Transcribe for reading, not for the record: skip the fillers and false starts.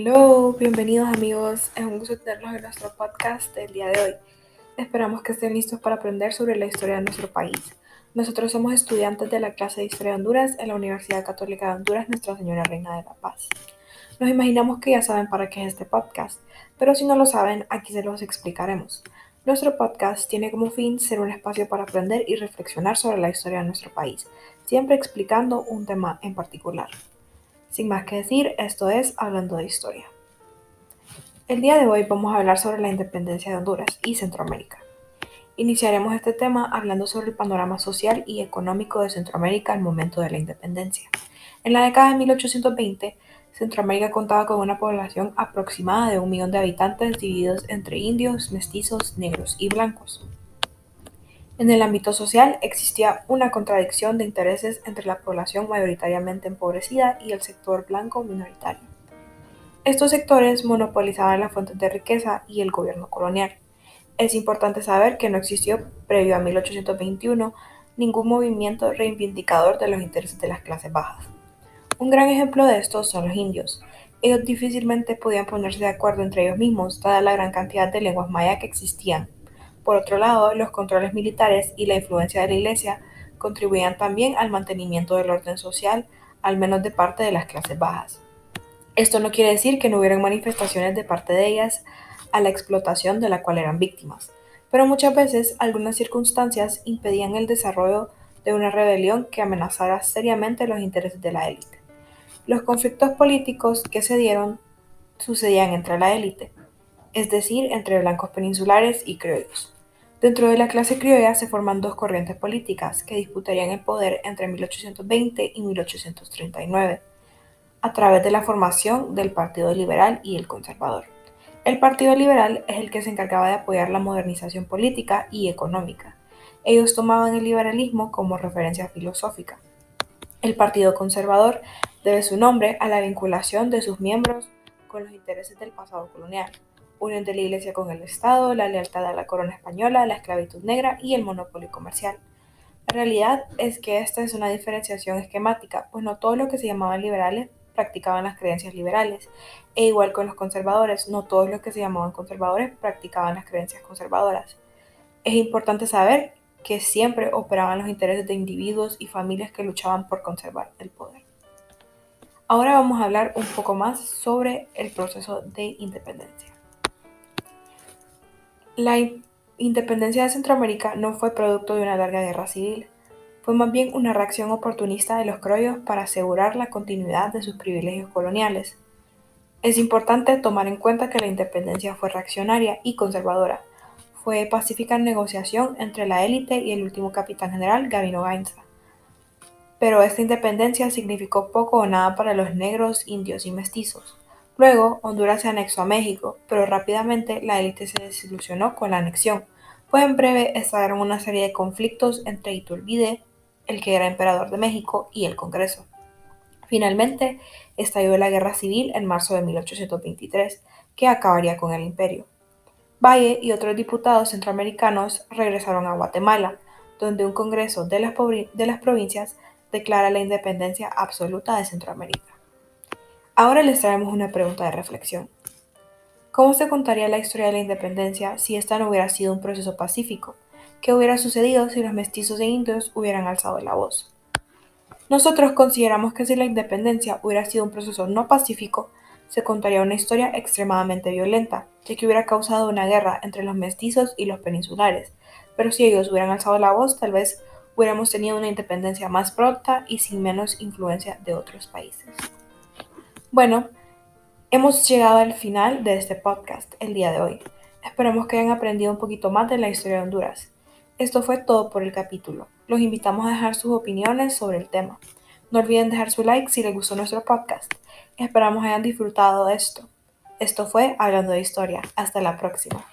Hello, bienvenidos amigos. Es un gusto tenerlos en nuestro podcast del día de hoy. Esperamos que estén listos para aprender sobre la historia de nuestro país. Nosotros somos estudiantes de la clase de Historia de Honduras en la Universidad Católica de Honduras, Nuestra Señora Reina de la Paz. Nos imaginamos que ya saben para qué es este podcast, pero si no lo saben, aquí se los explicaremos. Nuestro podcast tiene como fin ser un espacio para aprender y reflexionar sobre la historia de nuestro país, siempre explicando un tema en particular. Sin más que decir, esto es Hablando de Historia. El día de hoy vamos a hablar sobre la independencia de Honduras y Centroamérica. Iniciaremos este tema hablando sobre el panorama social y económico de Centroamérica al momento de la independencia. En la década de 1820, Centroamérica contaba con una población aproximada de 1 millón de habitantes divididos entre indios, mestizos, negros y blancos. En el ámbito social existía una contradicción de intereses entre la población mayoritariamente empobrecida y el sector blanco minoritario. Estos sectores monopolizaban las fuentes de riqueza y el gobierno colonial. Es importante saber que no existió, previo a 1821, ningún movimiento reivindicador de los intereses de las clases bajas. Un gran ejemplo de esto son los indios. Ellos difícilmente podían ponerse de acuerdo entre ellos mismos, dada la gran cantidad de lenguas maya que existían. Por otro lado, los controles militares y la influencia de la Iglesia contribuían también al mantenimiento del orden social, al menos de parte de las clases bajas. Esto no quiere decir que no hubieran manifestaciones de parte de ellas a la explotación de la cual eran víctimas, pero muchas veces algunas circunstancias impedían el desarrollo de una rebelión que amenazara seriamente los intereses de la élite. Los conflictos políticos que se dieron sucedían entre la élite, es decir, entre blancos peninsulares y criollos. Dentro de la clase criolla se forman dos corrientes políticas que disputarían el poder entre 1820 y 1839 a través de la formación del Partido Liberal y el Conservador. El Partido Liberal es el que se encargaba de apoyar la modernización política y económica. Ellos tomaban el liberalismo como referencia filosófica. El Partido Conservador debe su nombre a la vinculación de sus miembros con los intereses del pasado colonial, unión de la Iglesia con el Estado, la lealtad a la corona española, la esclavitud negra y el monopolio comercial. La realidad es que esta es una diferenciación esquemática, pues no todos los que se llamaban liberales practicaban las creencias liberales, e igual con los conservadores, no todos los que se llamaban conservadores practicaban las creencias conservadoras. Es importante saber que siempre operaban los intereses de individuos y familias que luchaban por conservar el poder. Ahora vamos a hablar un poco más sobre el proceso de independencia. La independencia de Centroamérica no fue producto de una larga guerra civil, fue más bien una reacción oportunista de los criollos para asegurar la continuidad de sus privilegios coloniales. Es importante tomar en cuenta que la independencia fue reaccionaria y conservadora. Fue pacífica en negociación entre la élite y el último capitán general, Gavino Gainza. Pero esta independencia significó poco o nada para los negros, indios y mestizos. Luego, Honduras se anexó a México, pero rápidamente la élite se desilusionó con la anexión, pues en breve estallaron una serie de conflictos entre Iturbide, el que era emperador de México, y el Congreso. Finalmente, estalló la Guerra Civil en marzo de 1823, que acabaría con el imperio. Valle y otros diputados centroamericanos regresaron a Guatemala, donde un congreso de las provincias declara la independencia absoluta de Centroamérica. Ahora les traemos una pregunta de reflexión. ¿Cómo se contaría la historia de la independencia si esta no hubiera sido un proceso pacífico? ¿Qué hubiera sucedido si los mestizos e indios hubieran alzado la voz? Nosotros consideramos que si la independencia hubiera sido un proceso no pacífico, se contaría una historia extremadamente violenta, ya que hubiera causado una guerra entre los mestizos y los peninsulares, pero si ellos hubieran alzado la voz, tal vez hubiéramos tenido una independencia más pronta y sin menos influencia de otros países. Bueno, hemos llegado al final de este podcast el día de hoy. Esperamos que hayan aprendido un poquito más de la historia de Honduras. Esto fue todo por el capítulo. Los invitamos a dejar sus opiniones sobre el tema. No olviden dejar su like si les gustó nuestro podcast. Esperamos hayan disfrutado de esto. Esto fue Hablando de Historia. Hasta la próxima.